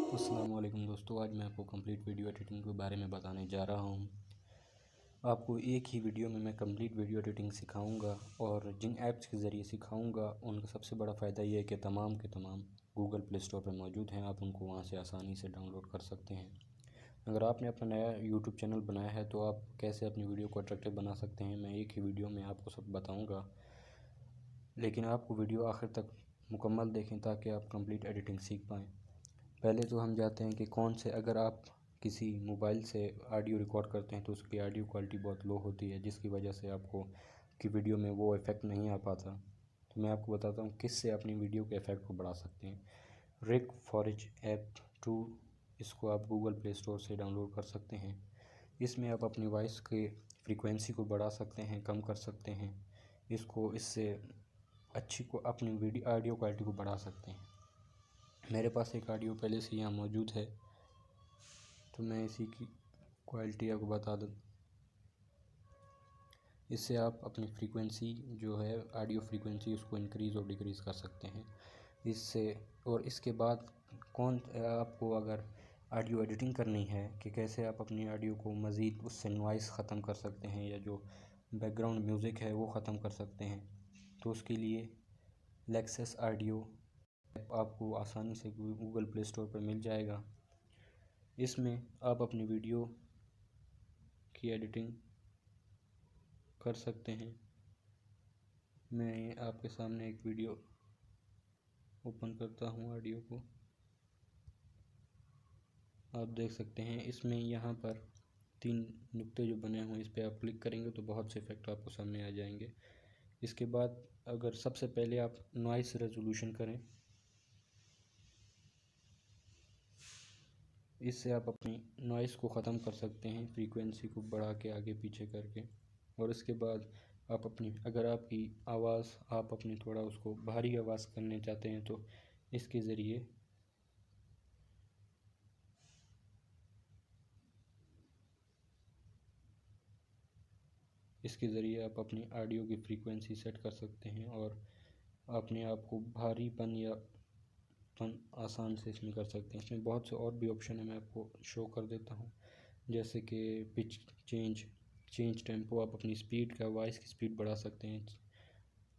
अस्सलाम वालेकुम दोस्तों, आज मैं आपको कंप्लीट वीडियो एडिटिंग के बारे में बताने जा रहा हूँ। आपको एक ही वीडियो में मैं कंप्लीट वीडियो एडिटिंग सिखाऊंगा और जिन ऐप्स के ज़रिए सिखाऊंगा उनका सबसे बड़ा फ़ायदा ये है कि तमाम के तमाम गूगल प्ले स्टोर पर मौजूद हैं। आप उनको वहाँ से आसानी से डाउनलोड कर सकते हैं। अगर आपने अपना नया यूट्यूब चैनल बनाया है तो आप कैसे अपनी वीडियो को अट्रैक्टिव बना सकते हैं, मैं एक ही वीडियो में आपको सब बताऊँगा। लेकिन आपको वीडियो आखिर तक मुकम्मल देखें ताकि आप कंप्लीट एडिटिंग सीख पाएँ। पहले तो हम जाते हैं कि कौन से, अगर आप किसी मोबाइल से ऑडियो रिकॉर्ड करते हैं तो उसकी ऑडियो क्वालिटी बहुत लो होती है, जिसकी वजह से आपको की वीडियो में वो इफ़ेक्ट नहीं आ पाता। तो मैं आपको बताता हूँ किस से अपनी वीडियो के इफ़ेक्ट को बढ़ा सकते हैं। रिक फॉरेज ऐप 2, इसको आप गूगल प्ले स्टोर से डाउनलोड कर सकते हैं। इसमें आप अपनी वॉइस के फ्रीक्वेंसी को बढ़ा सकते हैं, कम कर सकते हैं। इससे अच्छी को अपनी वीडियो ऑडियो क्वालिटी को बढ़ा सकते हैं। मेरे पास एक ऑडियो पहले से यहाँ मौजूद है तो मैं इसी की क्वालिटी आपको बता दूँ। इससे आप अपनी फ्रीक्वेंसी जो है ऑडियो फ्रीक्वेंसी उसको इंक्रीज़ और डिक्रीज़ कर सकते हैं इससे। और इसके बाद आपको अगर ऑडियो एडिटिंग करनी है कि कैसे आप अपनी ऑडियो को मज़ीद उससे नॉइस ख़त्म कर सकते हैं या जो बैकग्राउंड म्यूज़िक है वो ख़त्म कर सकते हैं, तो उसके लिए लेक्सस ऑडियो आपको आसानी से गूगल प्ले स्टोर पर मिल जाएगा। इसमें आप अपनी वीडियो की एडिटिंग कर सकते हैं। मैं आपके सामने एक वीडियो ओपन करता हूँ, ऑडियो को आप देख सकते हैं। इसमें यहाँ पर 3 नुक्ते जो बने हुए हैं इस पर आप क्लिक करेंगे तो बहुत से इफ़ेक्ट आपको सामने आ जाएंगे। इसके बाद अगर सबसे पहले आप नॉइस रेजोल्यूशन करें, इससे आप अपनी नॉइस को ख़त्म कर सकते हैं, फ्रीक्वेंसी को बढ़ा के आगे पीछे करके। और इसके बाद आप अगर आपकी आवाज़ आप अपनी थोड़ा उसको भारी आवाज़ करने चाहते हैं तो इसके ज़रिए आप अपनी ऑडियो की फ्रीक्वेंसी सेट कर सकते हैं और अपने आप को भारीपन या आसान से इसमें कर सकते हैं। इसमें बहुत से और भी ऑप्शन है, मैं आपको शो कर देता हूँ, जैसे कि पिच चेंज टेम्पो, आप अपनी स्पीड का वॉइस की स्पीड बढ़ा सकते हैं।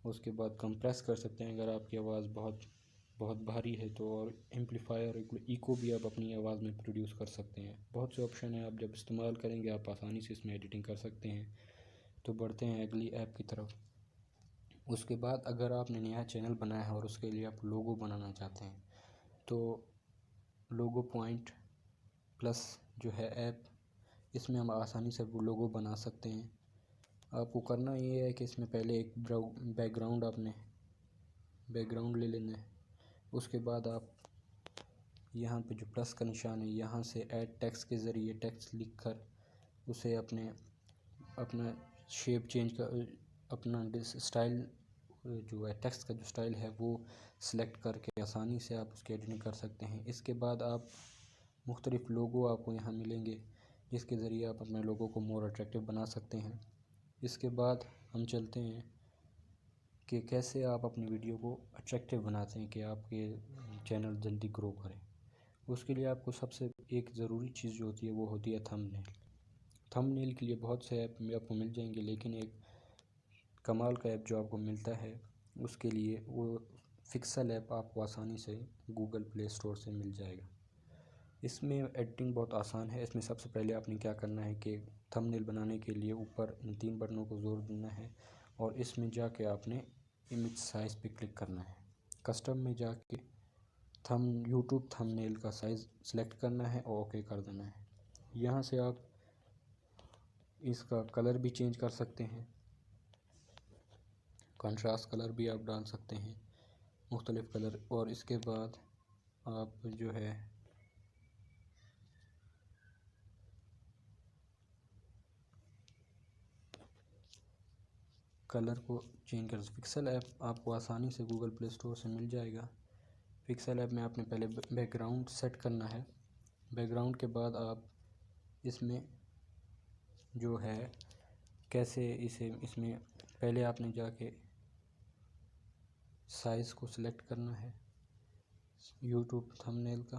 उसके बाद कंप्रेस कर सकते हैं अगर आपकी आवाज़ बहुत भारी है तो, और एम्पलीफायर इको भी आप अपनी आवाज़ में प्रोड्यूस कर सकते हैं। बहुत से ऑप्शन हैं, आप जब इस्तेमाल करेंगे आप आसानी से इसमें एडिटिंग कर सकते हैं। तो बढ़ते हैं अगली ऐप की तरफ। उसके बाद अगर आपने नया चैनल बनाया है और उसके लिए आप लोगो बनाना चाहते हैं तो लोगो पॉइंट प्लस जो है ऐप, इसमें हम आसानी से वो लोगो बना सकते हैं। आपको करना ये है कि इसमें पहले एक बैकग्राउंड ले लेना है। उसके बाद आप यहाँ पे जो प्लस का निशान है यहाँ से ऐड टेक्स्ट के ज़रिए टेक्स्ट लिखकर उसे अपना शेप चेंज कर, अपना स्टाइल जो है टेक्स्ट का जो स्टाइल है वो सिलेक्ट करके आसानी से आप उसकी एडिटिंग कर सकते हैं। इसके बाद आप मुख्तलिफ़ लोगो आपको यहाँ मिलेंगे जिसके ज़रिए आप अपने लोगों को मोर अट्रैक्टिव बना सकते हैं। इसके बाद हम चलते हैं कि कैसे आप अपनी वीडियो को अट्रैक्टिव बनाते हैं कि आपके चैनल जल्दी ग्रो करें। उसके लिए आपको सबसे एक ज़रूरी चीज़ जो होती है वो होती है थंबनेल। थंबनेल के लिए बहुत से ऐप आपको मिल जाएंगे, लेकिन एक कमाल का ऐप जो आपको मिलता है उसके लिए वो पिक्सेल ऐप आपको आसानी से गूगल प्ले स्टोर से मिल जाएगा। इसमें एडिटिंग बहुत आसान है। इसमें सबसे पहले आपने क्या करना है कि थंबनेल बनाने के लिए ऊपर इन 3 बटनों को ज़ोर देना है और इसमें जाके आपने इमेज साइज़ पे क्लिक करना है। कस्टम में जाके यूट्यूब थंबनेल का साइज़ सेलेक्ट करना है और ओके कर देना है। यहाँ से आप इसका कलर भी चेंज कर सकते हैं, कंट्रास्ट कलर भी आप डाल सकते हैं, मुख्तलिफ़ कलर। और इसके बाद आप जो है कलर को चेंज कर पिक्सेल ऐप आपको आसानी से गूगल प्ले स्टोर से मिल जाएगा। पिक्सेल ऐप में आपने पहले बैकग्राउंड सेट करना है। बैकग्राउंड के बाद आप इसमें जो है कैसे इसमें पहले आपने जाके साइज़ को सिलेक्ट करना है यूट्यूब थंबनेल का,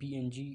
PNG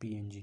PNG